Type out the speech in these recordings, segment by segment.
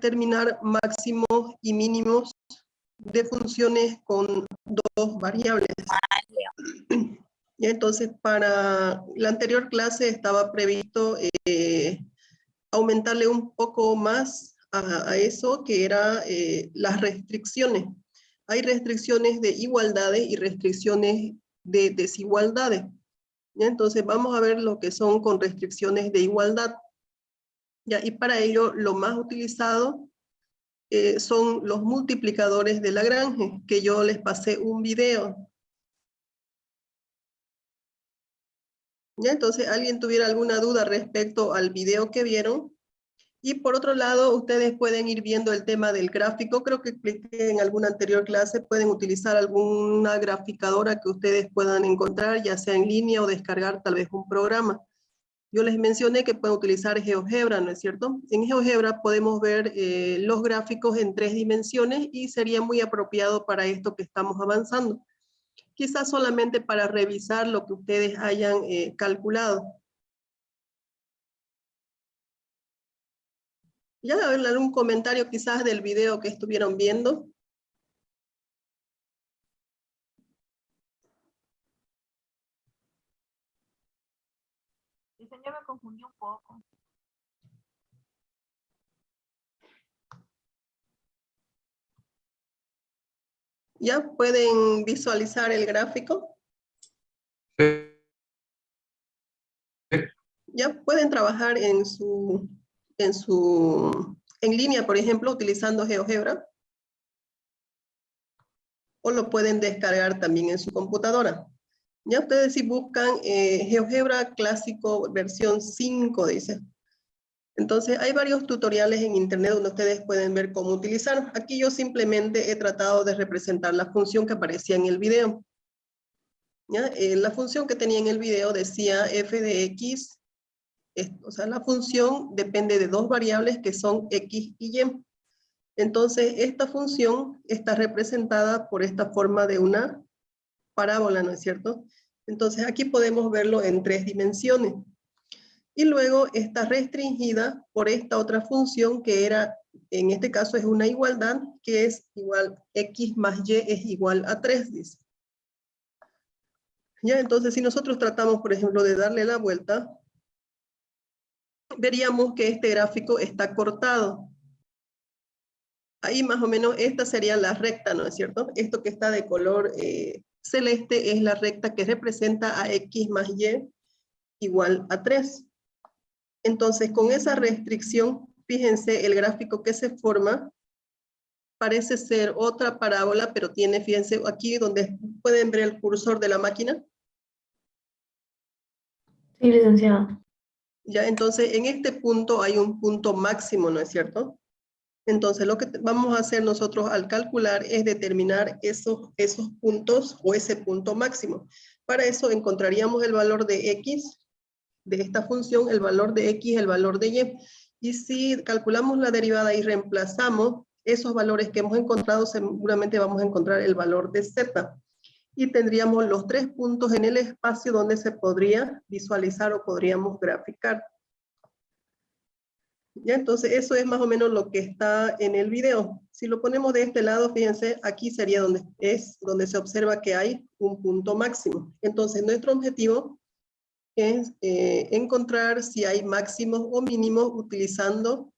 determinar máximos y mínimos de funciones con dos variables. Y entonces, para la anterior clase estaba previsto aumentarle un poco más a eso, que era las restricciones. Hay restricciones de igualdades y restricciones de desigualdades. ¿Ya? Entonces vamos a ver lo que son con restricciones de igualdad. ¿Ya? Y para ello lo más utilizado son los multiplicadores de Lagrange, que yo les pasé un video. ¿Ya? Entonces, ¿alguien tuviera alguna duda respecto al video que vieron? Y por otro lado, ustedes pueden ir viendo el tema del gráfico. Creo que expliqué en alguna anterior clase, pueden utilizar alguna graficadora que ustedes puedan encontrar, ya sea en línea o descargar tal vez un programa. Yo les mencioné que pueden utilizar GeoGebra, ¿no es cierto? En GeoGebra podemos ver los gráficos en 3 dimensiones y sería muy apropiado para esto que estamos avanzando. Quizás solamente para revisar lo que ustedes hayan calculado. Ya algún comentario quizás del video que estuvieron viendo. Diseño me confundió un poco. ¿Ya pueden visualizar el gráfico? Ya pueden trabajar en línea, por ejemplo, utilizando GeoGebra. O lo pueden descargar también en su computadora. Ya ustedes si buscan GeoGebra clásico versión 5, dice. Entonces hay varios tutoriales en internet donde ustedes pueden ver cómo utilizar. Aquí yo simplemente he tratado de representar la función que aparecía en el video. ¿Ya? La función que tenía en el video decía f de x, o sea, la función depende de dos variables que son x y y. Entonces, esta función está representada por esta forma de una parábola, ¿no es cierto? Entonces, aquí podemos verlo en 3 dimensiones. Y luego está restringida por esta otra función que era, en este caso es una igualdad, que es igual x más y es igual a 3, dice. Ya, entonces, si nosotros tratamos, por ejemplo, de darle la vuelta, veríamos que este gráfico está cortado. Ahí más o menos esta sería la recta, ¿no es cierto? Esto que está de color celeste es la recta que representa a x más y igual a 3. Entonces, con esa restricción, fíjense, el gráfico que se forma parece ser otra parábola, pero tiene, fíjense, aquí donde pueden ver el cursor de la máquina. Sí, licenciado. Ya, entonces, en este punto hay un punto máximo, ¿no es cierto? Entonces, lo que vamos a hacer nosotros al calcular es determinar esos puntos o ese punto máximo. Para eso encontraríamos el valor de x, de esta función, el valor de x, el valor de y. Y si calculamos la derivada y reemplazamos esos valores que hemos encontrado, seguramente vamos a encontrar el valor de z. Y tendríamos los 3 puntos en el espacio donde se podría visualizar o podríamos graficar. Ya, entonces eso es más o menos lo que está en el video. Si lo ponemos de este lado, fíjense, aquí sería donde se observa que hay un punto máximo. Entonces nuestro objetivo es encontrar si hay máximos o mínimos utilizando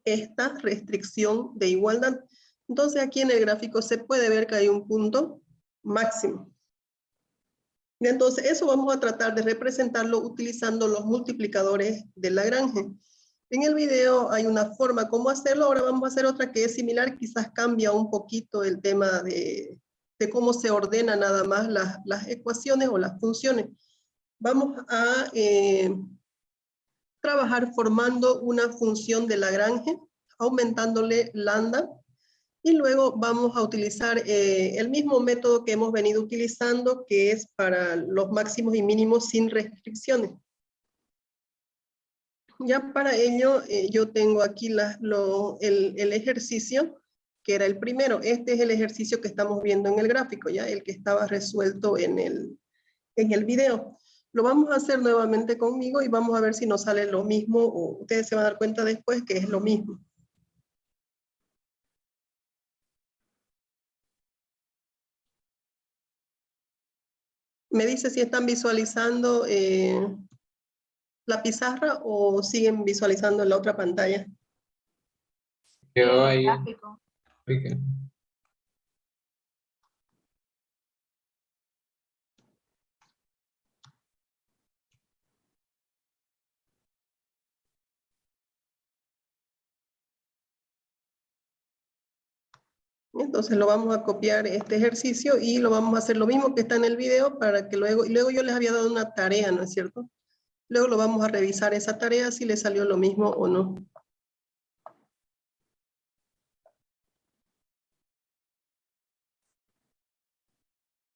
esta restricción de igualdad. Entonces aquí en el gráfico se puede ver que hay un punto máximo. Y entonces eso vamos a tratar de representarlo utilizando los multiplicadores de Lagrange. En el video hay una forma cómo hacerlo, ahora vamos a hacer otra que es similar, quizás cambia un poquito el tema de cómo se ordenan nada más las ecuaciones o las funciones. Vamos a trabajar formando una función de Lagrange, aumentándole lambda, y luego vamos a utilizar el mismo método que hemos venido utilizando, que es para los máximos y mínimos sin restricciones. Ya para ello, yo tengo aquí el ejercicio, que era el primero. Este es el ejercicio que estamos viendo en el gráfico, ya el que estaba resuelto en el video. Lo vamos a hacer nuevamente conmigo y vamos a ver si nos sale lo mismo o ustedes se van a dar cuenta después que es lo mismo. Me dice si están visualizando la pizarra o siguen visualizando en la otra pantalla. Quedó ahí. Gráfico. Ok. Entonces lo vamos a copiar este ejercicio y lo vamos a hacer lo mismo que está en el video para que luego yo les había dado una tarea, ¿no es cierto? Luego lo vamos a revisar esa tarea si le salió lo mismo o no.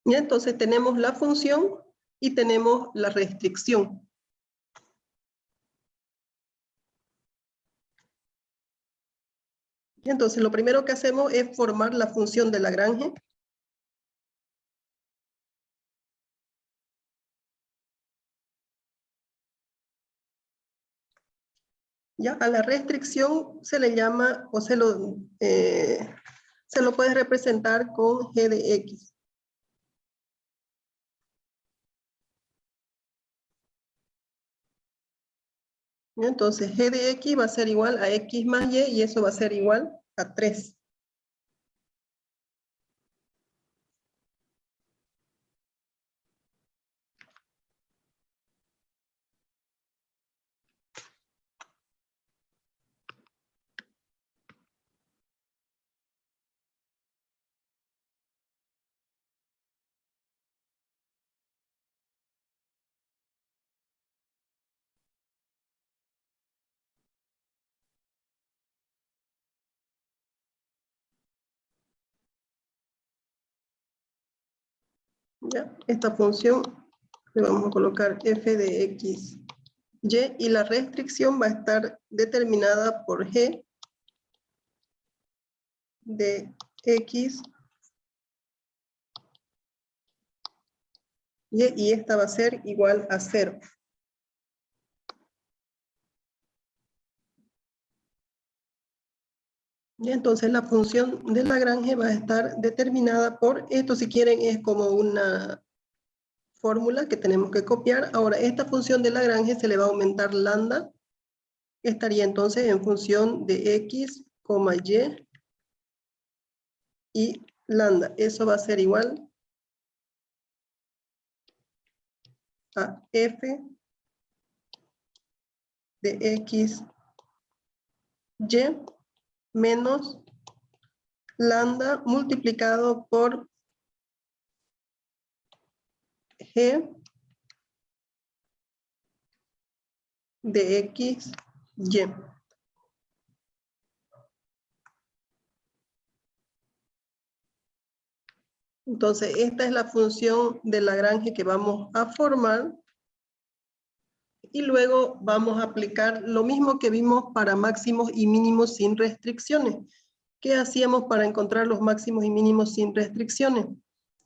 Y entonces tenemos la función y tenemos la restricción. Y entonces lo primero que hacemos es formar la función de Lagrange. Ya a la restricción se le llama o se lo puede representar con g de x. Entonces g de x va a ser igual a x más y eso va a ser igual a 3. Ya, esta función le vamos a colocar f de x, y la restricción va a estar determinada por g de x, y esta va a ser igual a 0. Y entonces la función de Lagrange va a estar determinada por, esto si quieren es como una fórmula que tenemos que copiar. Ahora esta función de Lagrange se le va a aumentar lambda, estaría entonces en función de x, y lambda. Eso va a ser igual a f de x, menos lambda multiplicado por g de x, Entonces, esta es la función de Lagrange que vamos a formar. Y luego vamos a aplicar lo mismo que vimos para máximos y mínimos sin restricciones. ¿Qué hacíamos para encontrar los máximos y mínimos sin restricciones?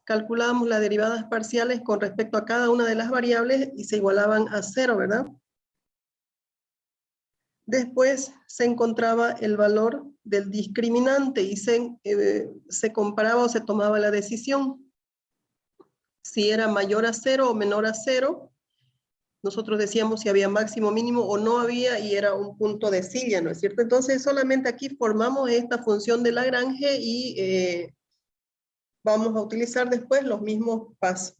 Calculábamos las derivadas parciales con respecto a cada una de las variables y se igualaban a 0, ¿verdad? Después se encontraba el valor del discriminante y se comparaba o se tomaba la decisión. Si era mayor a 0 o menor a 0, nosotros decíamos si había máximo, mínimo o no había y era un punto de silla, ¿no es cierto? Entonces solamente aquí formamos esta función de Lagrange y vamos a utilizar después los mismos pasos.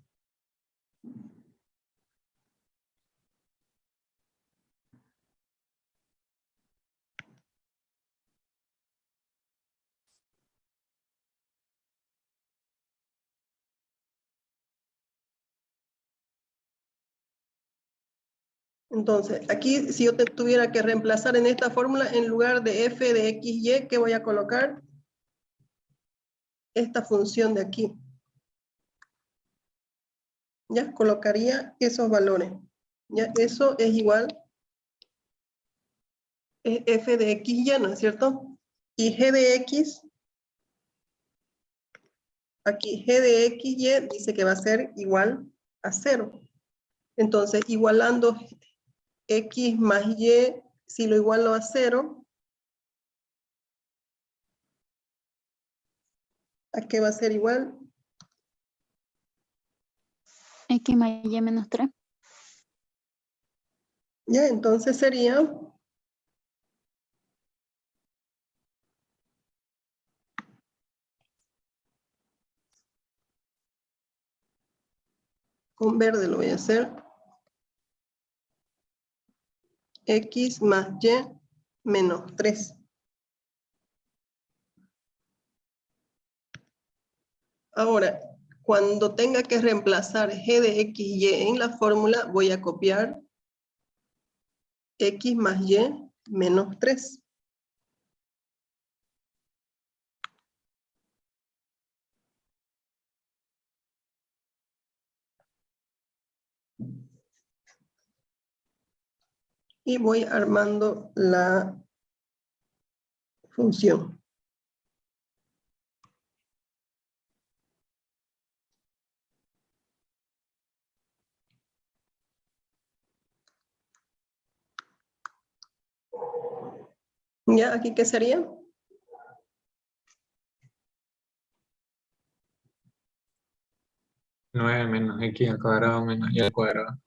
Entonces, aquí si yo tuviera que reemplazar en esta fórmula, en lugar de f de x, y, ¿qué voy a colocar? Esta función de aquí. Ya, colocaría esos valores. Ya, eso es igual es f de x, y, ¿no es cierto? Y g de x, aquí g de x, y dice que va a ser igual a 0. Entonces, igualando x más y, si lo igualo a 0, ¿a qué va a ser igual? X más Y menos 3. Ya, entonces sería con verde lo voy a hacer. X más Y menos 3. Ahora, cuando tenga que reemplazar G de X y Y en la fórmula, voy a copiar X más Y menos 3. Y voy armando la función. ¿Ya? ¿Aquí qué sería? Nueve menos X al cuadrado menos Y al cuadrado.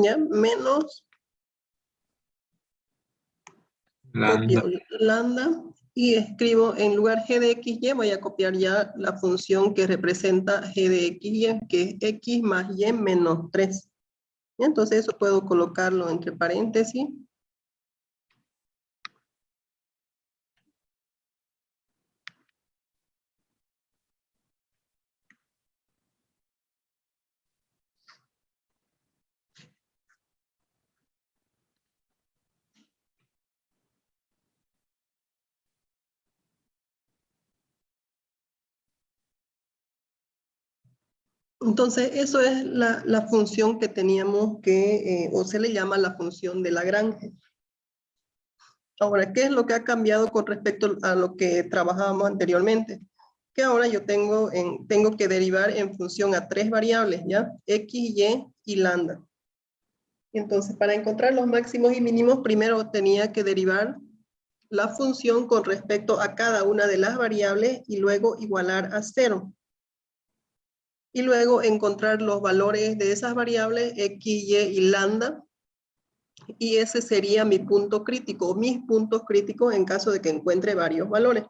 ¿Ya? Menos, Lambda. copio lambda y escribo en lugar G de XY, voy a copiar ya la función que representa G de XY, que es X más Y menos 3. Y entonces eso puedo colocarlo entre paréntesis. Entonces, eso es la función que teníamos que, o se le llama la función de Lagrange. Ahora, ¿qué es lo que ha cambiado con respecto a lo que trabajábamos anteriormente? Que ahora yo tengo que derivar en función a 3 variables, ¿ya? X, Y y lambda. Entonces, para encontrar los máximos y mínimos, primero tenía que derivar la función con respecto a cada una de las variables y luego igualar a 0. Y luego encontrar los valores de esas variables X, Y y lambda. Y ese sería mi punto crítico, o mis puntos críticos en caso de que encuentre varios valores.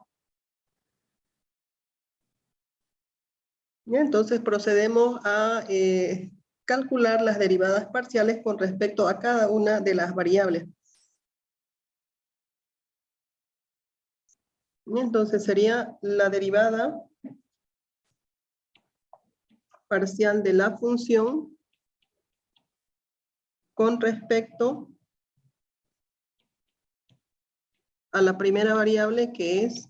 Entonces procedemos a calcular las derivadas parciales con respecto a cada una de las variables. Entonces sería la derivada parcial de la función con respecto a la primera variable que es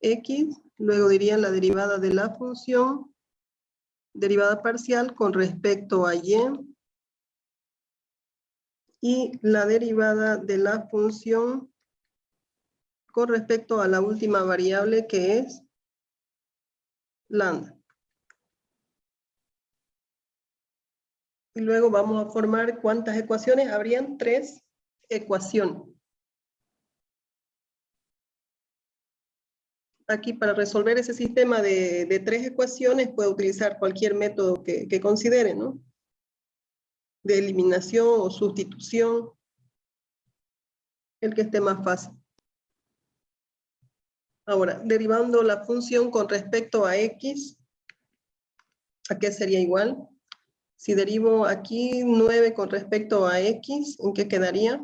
X, luego diría la derivada de la función, derivada parcial con respecto a Y, y la derivada de la función con respecto a la última variable que es lambda. Y luego vamos a formar ¿cuántas ecuaciones? Habrían 3 ecuaciones. Aquí para resolver ese sistema de 3 ecuaciones puede utilizar cualquier método que considere, ¿no? De eliminación o sustitución, el que esté más fácil. Ahora, derivando la función con respecto a X, ¿a qué sería igual? Si derivo aquí 9 con respecto a X, ¿en qué quedaría?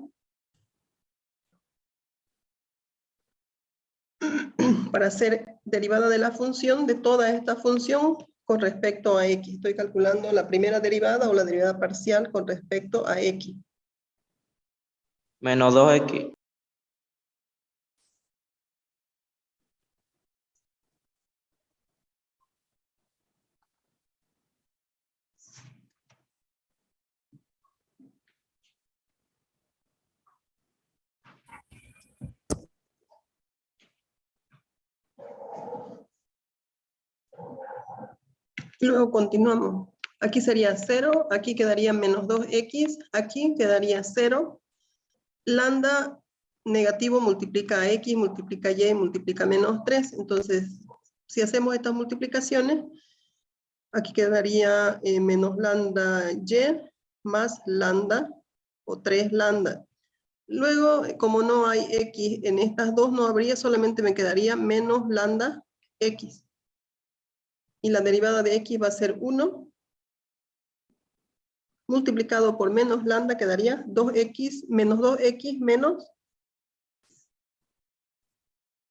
Para hacer derivada de la función, de toda esta función, con respecto a X. Estoy calculando la primera derivada o la derivada parcial con respecto a X. Menos 2X. Y luego continuamos. Aquí sería 0, aquí quedaría menos 2X, aquí quedaría 0. Lambda negativo multiplica a x, multiplica y, multiplica menos 3. Entonces, si hacemos estas multiplicaciones, aquí quedaría menos lambda y más lambda o 3 lambda. Luego, como no hay x en estas dos, no habría, solamente me quedaría menos lambda x. Y la derivada de x va a ser 1 multiplicado por menos lambda, quedaría 2x menos 2x menos.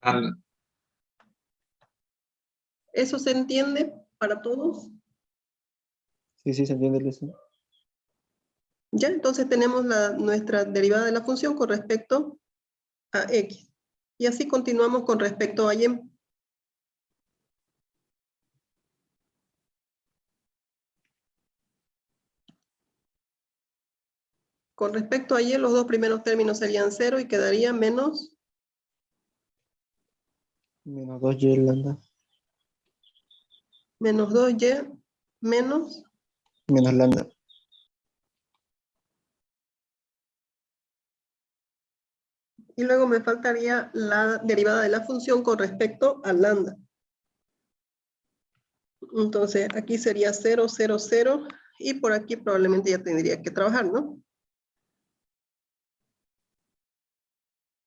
Lambda. ¿Eso se entiende para todos? Sí, sí, se entiende, Lucy. Ya, entonces tenemos nuestra derivada de la función con respecto a x. Y así continuamos con respecto a y. Con respecto a y, los dos primeros términos serían 0 y quedaría menos Menos 2y lambda. 2y menos. Menos lambda. Y luego me faltaría la derivada de la función con respecto a lambda. Entonces aquí sería 0, 0, 0. Y por aquí probablemente ya tendría que trabajar, ¿no?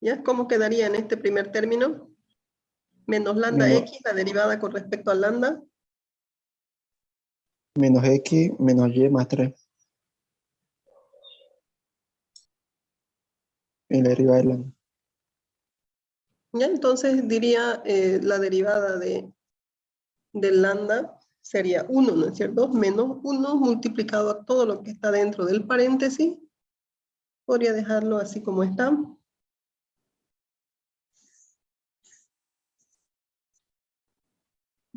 ¿Ya? ¿Cómo quedaría en este primer término? Menos lambda Menos, x, la derivada con respecto a lambda. menos x menos y más 3. En la derivada de lambda. ¿Ya? Entonces diría la derivada de lambda sería 1, ¿no es cierto? Menos 1 multiplicado a todo lo que está dentro del paréntesis. Podría dejarlo así como está.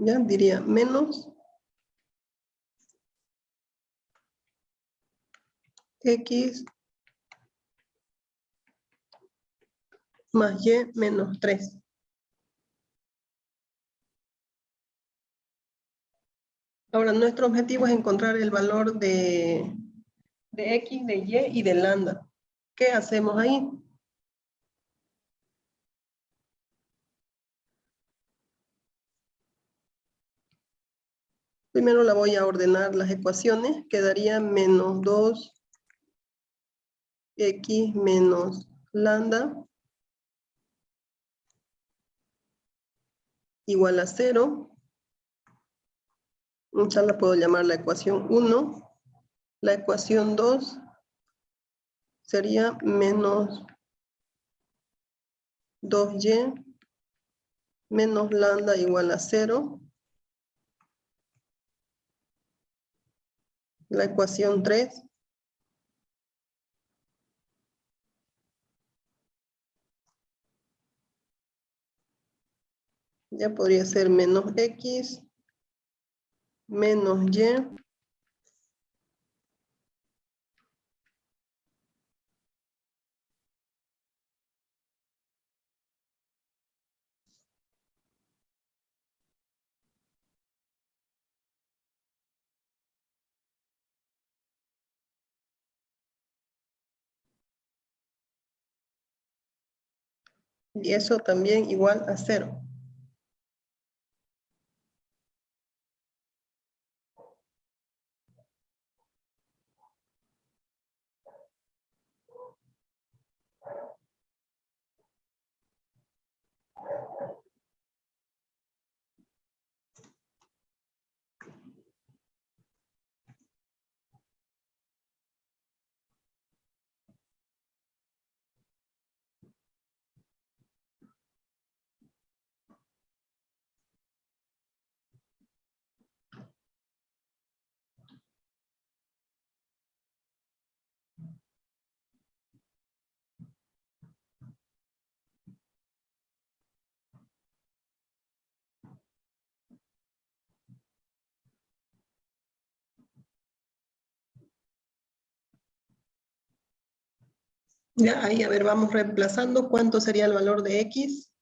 Ya diría menos x más y menos 3. Ahora, nuestro objetivo es encontrar el valor de x, de y de lambda. ¿Qué hacemos ahí? Primero la voy a ordenar las ecuaciones. Quedaría menos 2x menos lambda igual a 0. Ya la puedo llamar la ecuación 1. La ecuación 2 sería menos 2y menos lambda igual a 0. La ecuación 3 ya podría ser menos x menos y y eso también igual a 0. Ya ahí, a ver, vamos reemplazando. ¿Cuánto sería el valor de x?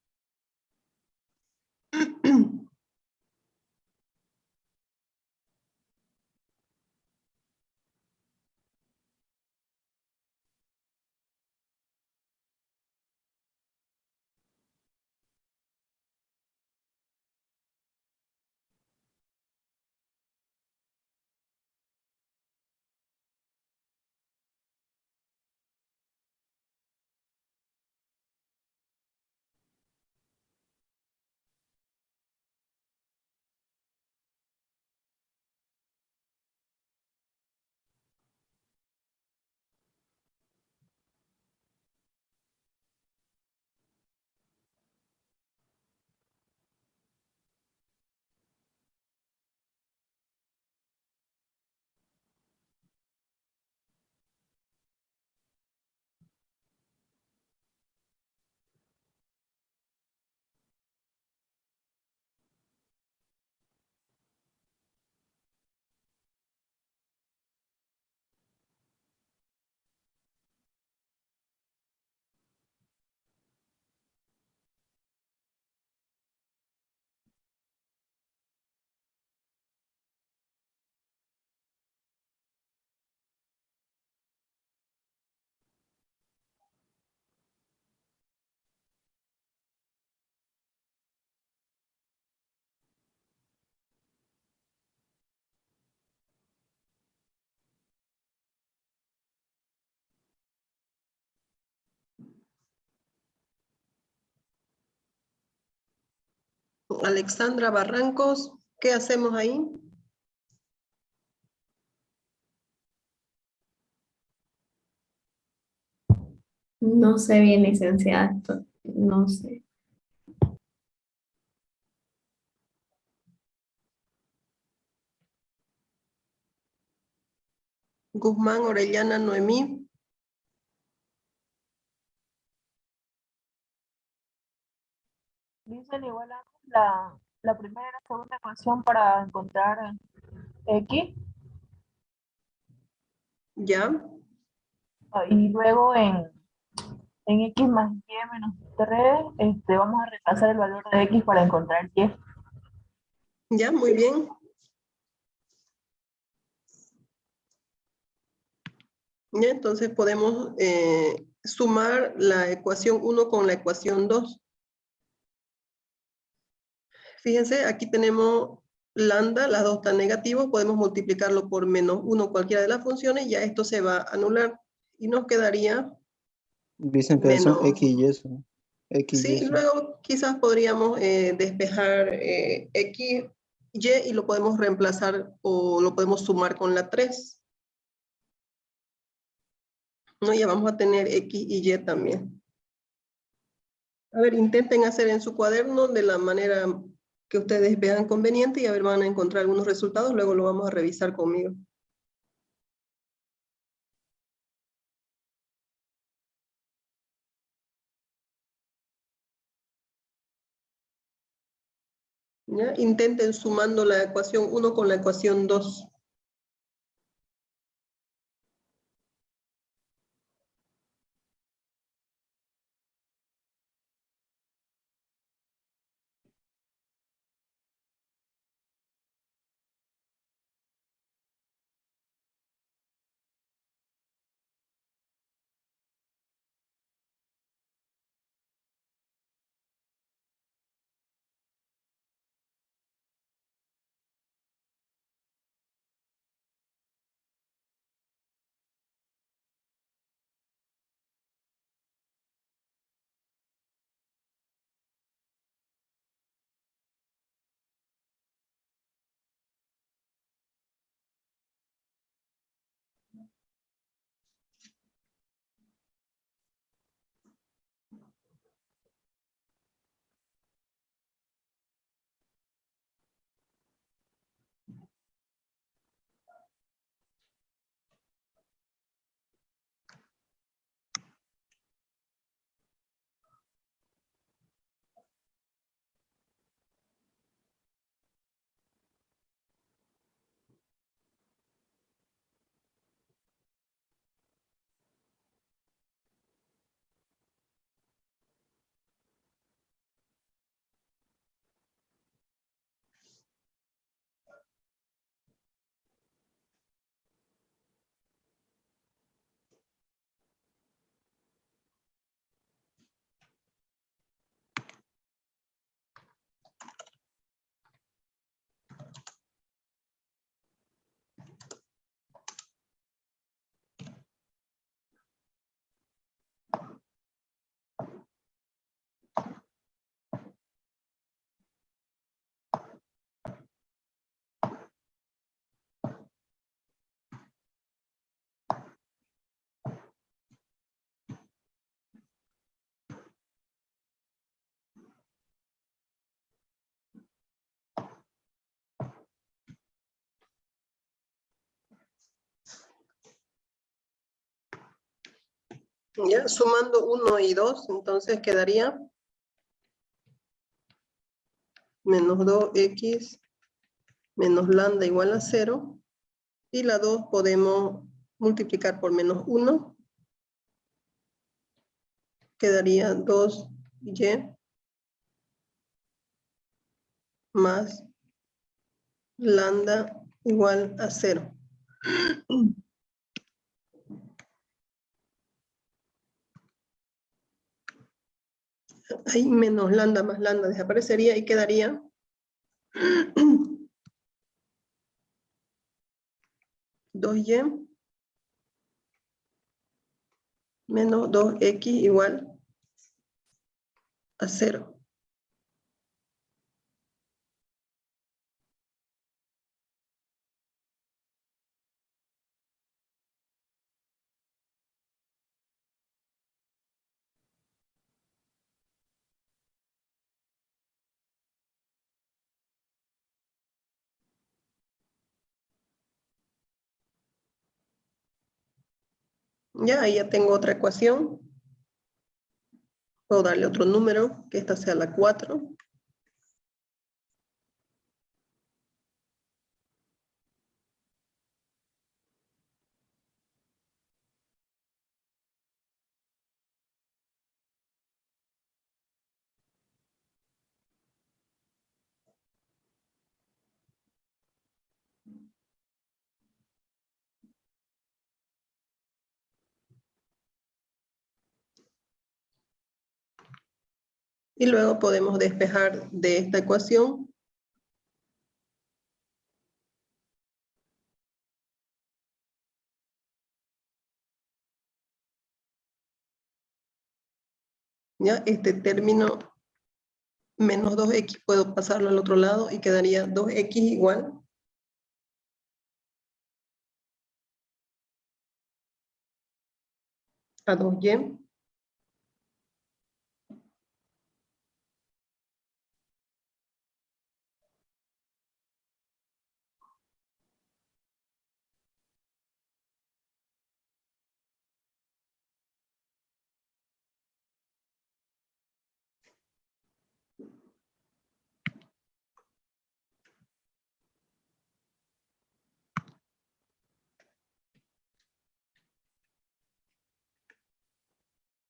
Alexandra Barrancos, ¿qué hacemos ahí? No sé bien, licenciada, no sé. Guzmán Orellana Noemí. Dicen igual a la primera y la segunda ecuación para encontrar x, Ya, y luego en x más y menos 3 vamos a reemplazar el valor de x para encontrar y. ya, muy bien. Ya, entonces podemos sumar la ecuación 1 con la ecuación 2. Fíjense, aquí tenemos lambda, las dos están negativos, podemos multiplicarlo por menos 1 cualquiera de las funciones, ya esto se va a anular y nos quedaría Dicen que son menos. X y eso. X y Sí, eso. luego quizás podríamos despejar x, y y lo podemos reemplazar o lo podemos sumar con la 3. ¿No? Ya vamos a tener x y y también. A ver, intenten hacer en su cuaderno de la manera que ustedes vean conveniente y a ver, van a encontrar algunos resultados, luego lo vamos a revisar conmigo. ¿Ya? Intenten sumando la ecuación 1 con la ecuación 2. ¿Ya? Sumando 1 y 2, entonces quedaría menos 2x menos lambda igual a 0. Y la 2 podemos multiplicar por menos 1. Quedaría 2y más lambda igual a 0. Ahí menos lambda más lambda desaparecería y quedaría dos y menos 2x igual a 0. Ya, ahí ya tengo otra ecuación. Puedo darle otro número, que esta sea la 4. Y luego podemos despejar de esta ecuación ya este término menos 2x, puedo pasarlo al otro lado y quedaría 2x igual a 2y.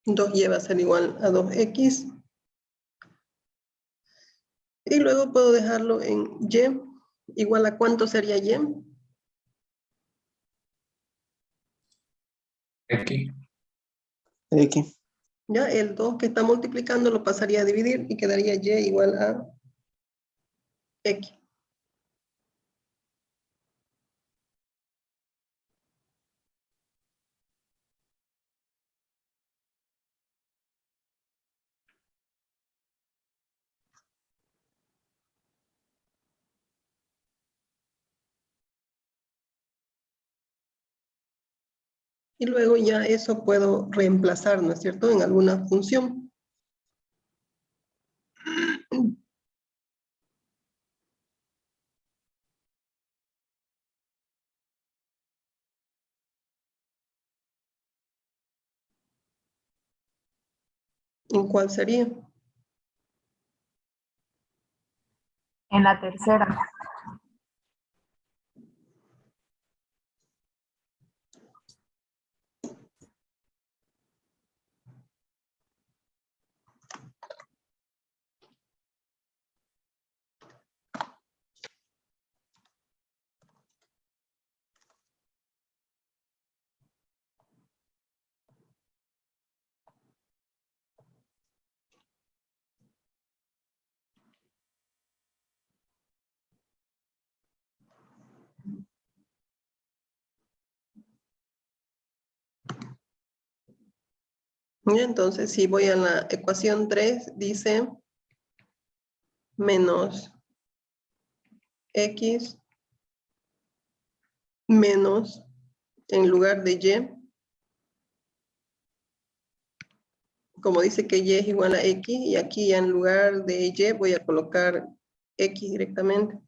Dos y va a ser igual a 2x. Y luego puedo dejarlo en y. Igual a ¿cuánto sería y? X. X. Ya el 2 que está multiplicando lo pasaría a dividir y quedaría y igual a x. Y luego ya eso puedo reemplazar, ¿no es cierto?, en alguna función. ¿En cuál sería? En la tercera. Y entonces, si voy a la ecuación 3, dice menos x menos, en lugar de y, como dice que y es igual a x, y aquí en lugar de y voy a colocar x directamente.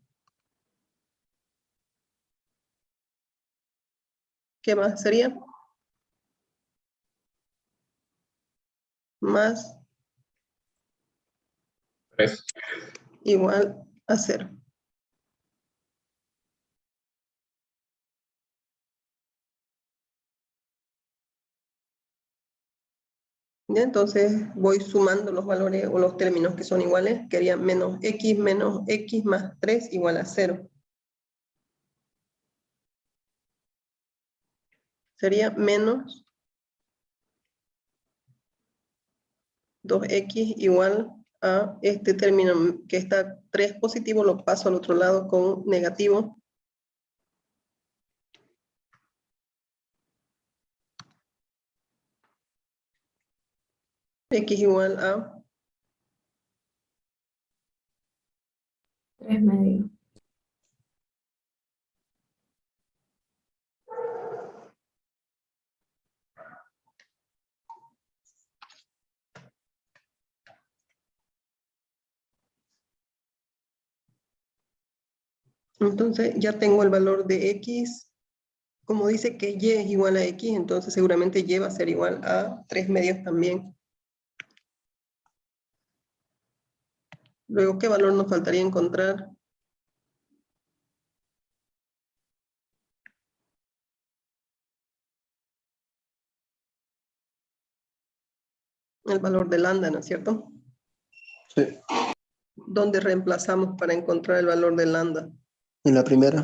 ¿Qué más sería? Más 3. igual a 0. ¿Ya? Entonces voy sumando los valores o los términos que son iguales, que haría menos x más 3 igual a 0. Sería menos 2x igual a este término que está 3 positivo, lo paso al otro lado con negativo. X igual a 3 medios. Entonces ya tengo el valor de x como dice que y es igual a x, entonces seguramente y va a ser igual a 3 medios también. Luego, ¿qué valor nos faltaría encontrar? El valor de lambda, ¿no es cierto? Sí. ¿Dónde reemplazamos para encontrar el valor de lambda? En la primera.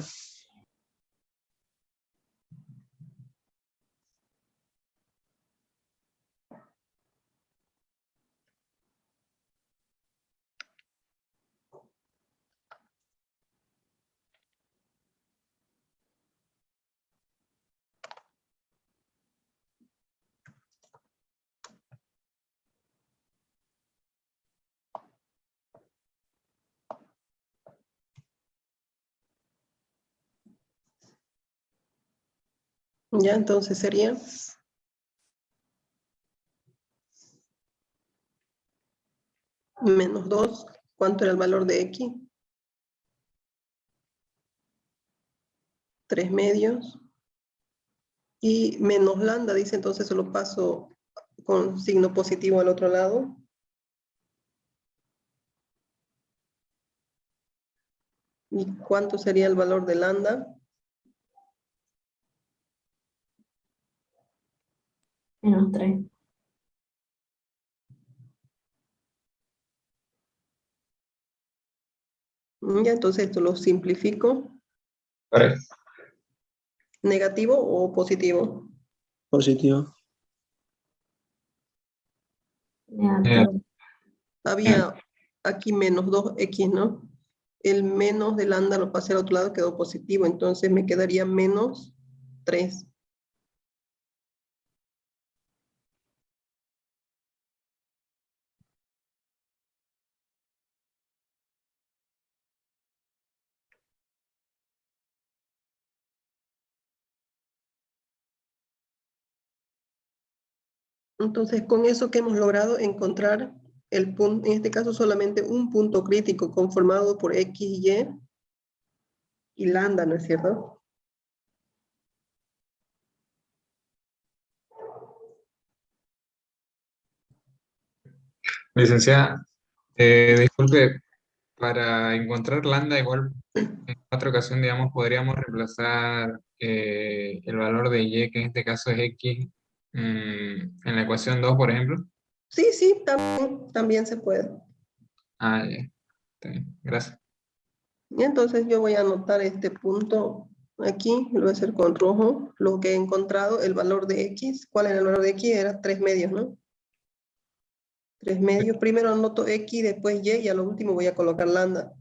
Ya, entonces sería menos 2. ¿Cuánto era el valor de x? 3 medios. Y menos lambda, dice, entonces solo paso con signo positivo al otro lado. ¿Y cuánto sería el valor de lambda? Menos 3. Ya, entonces esto lo simplifico. Correcto. ¿Negativo o positivo? Positivo. Negativo. Había aquí menos 2x, ¿no? El menos de lambda lo pasé al otro lado, quedó positivo, entonces me quedaría menos 3. Entonces, con eso que hemos logrado encontrar el punto, en este caso solamente un punto crítico conformado por x, y lambda, ¿no es cierto? Licenciada, disculpe, para encontrar lambda igual en otra ocasión, digamos, podríamos reemplazar el valor de y, que en este caso es x, en la ecuación 2, por ejemplo. Sí, sí, también se puede. Ah, ya. Está bien. Gracias. Y entonces yo voy a anotar este punto aquí, lo voy a hacer con rojo, lo que he encontrado, el valor de x. ¿Cuál era el valor de x? Era 3 medios, ¿no? 3 medios. Primero anoto x, después y a lo último voy a colocar lambda.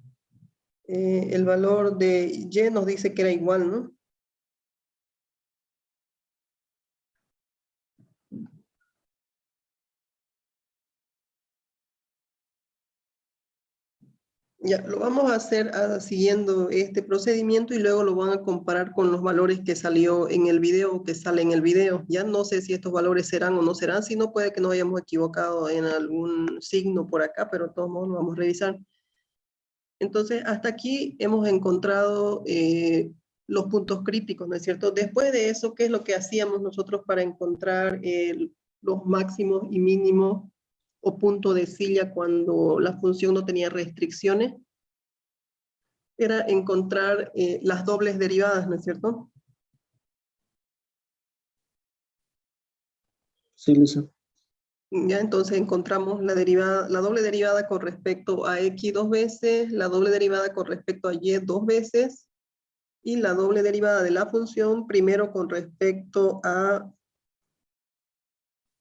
El valor de y nos dice que era igual, ¿no? Ya, lo vamos a hacer siguiendo este procedimiento y luego lo van a comparar con los valores que salió en el video o que sale en el video. Ya no sé si estos valores serán o no serán, si no puede que nos hayamos equivocado en algún signo por acá, pero de todos modos lo vamos a revisar. Entonces, hasta aquí hemos encontrado los puntos críticos, ¿no es cierto? Después de eso, ¿qué es lo que hacíamos nosotros para encontrar los máximos y mínimos o punto de silla cuando la función no tenía restricciones? Era encontrar las dobles derivadas, ¿no es cierto? Sí, Lisa. Ya, entonces encontramos la derivada, la doble derivada con respecto a x 2 veces, la doble derivada con respecto a y 2 veces, y la doble derivada de la función primero con respecto a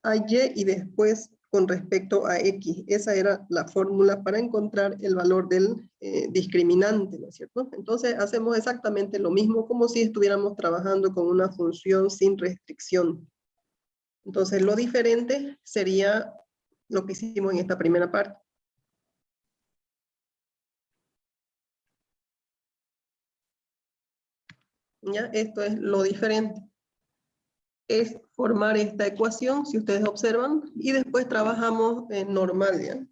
y después con respecto a x. Esa era la fórmula para encontrar el valor del discriminante, ¿no es cierto? Entonces hacemos exactamente lo mismo como si estuviéramos trabajando con una función sin restricción. Entonces lo diferente sería lo que hicimos en esta primera parte. ¿Ya? Esto es lo diferente. Es formar esta ecuación, si ustedes observan, y después trabajamos normal, ¿ya?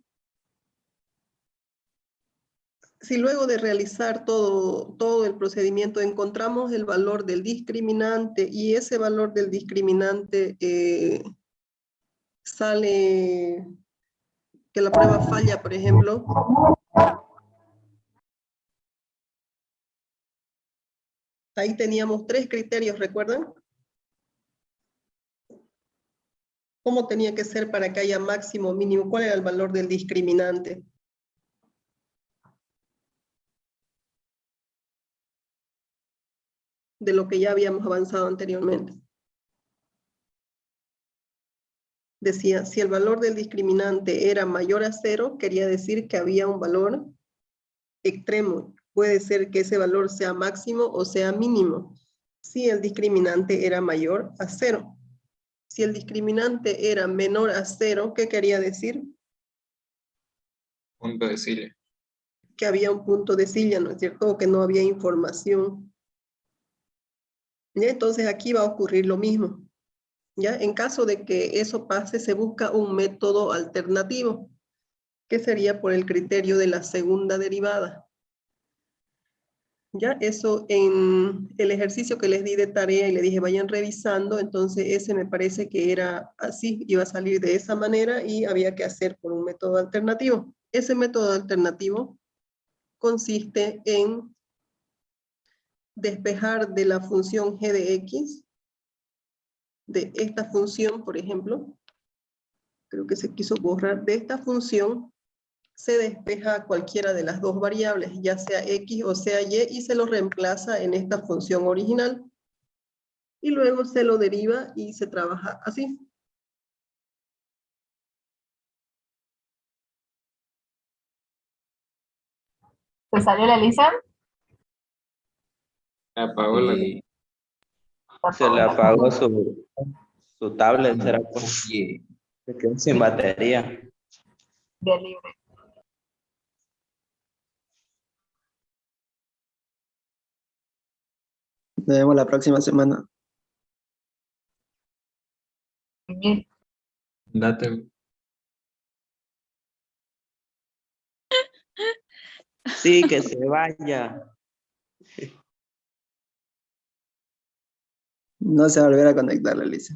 si luego de realizar todo el procedimiento encontramos el valor del discriminante y ese valor del discriminante sale que la prueba falla, por ejemplo, ahí teníamos 3 criterios, ¿recuerdan? ¿Cómo tenía que ser para que haya máximo o mínimo? ¿Cuál era el valor del discriminante? De lo que ya habíamos avanzado anteriormente. Decía, si el valor del discriminante era mayor a 0, quería decir que había un valor extremo. Puede ser que ese valor sea máximo o sea mínimo. Si el discriminante era mayor a 0. Si el discriminante era menor a 0, ¿qué quería decir? Punto de silla. Que había un punto de silla, ¿no es cierto? O que no había información. ¿Ya? Entonces aquí va a ocurrir lo mismo. ¿Ya? En caso de que eso pase, se busca un método alternativo, que sería por el criterio de la segunda derivada. ¿Ya? Eso en el ejercicio que les di de tarea y le dije vayan revisando, entonces ese me parece que era así, iba a salir de esa manera y había que hacer por un método alternativo. Ese método alternativo consiste en despejar de la función g de x, de esta función, por ejemplo, creo que se quiso borrar, de esta función se despeja cualquiera de las dos variables, ya sea x o sea y se lo reemplaza en esta función original. Y luego se lo deriva y se trabaja así. ¿Te salió la Elisa? Apagó la... Y se le apagó su tablet, será porque se quedó sin batería. Día libre. Nos vemos la próxima semana. Bien. Date. Sí, que se vaya. No se va a volver a conectar, Elisa.